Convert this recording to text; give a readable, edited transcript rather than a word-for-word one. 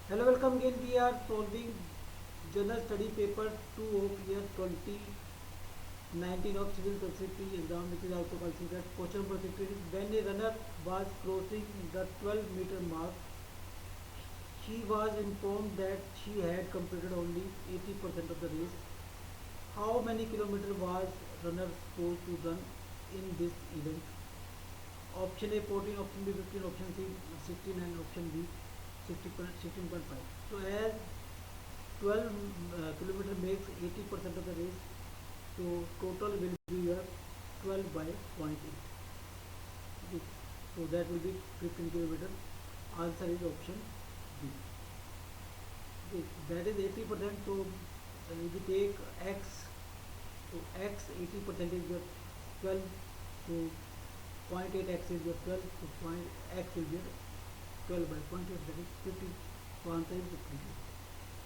Hello, welcome again. We are solving General Study Paper 2 of year 2019 of Civil Society exam, which is also considered question number 16. When a runner was crossing the 12-meter mark, she was informed that she had completed only 80% of the race. How many kilometers was runner supposed to run in this event? Option A 14, option B 15, option C 16, and option D 16.5. So as 12 kilometer makes 80% of the race, so total will be your 12 by 0.8. Okay. So that will be 15 kilometer. Answer is option B. Okay. That is 80%. So if you take x, so x 80% is your 12. So 0.8 x is your 12. So point x will be 12 by 0.8, that is 50. So answer is 50.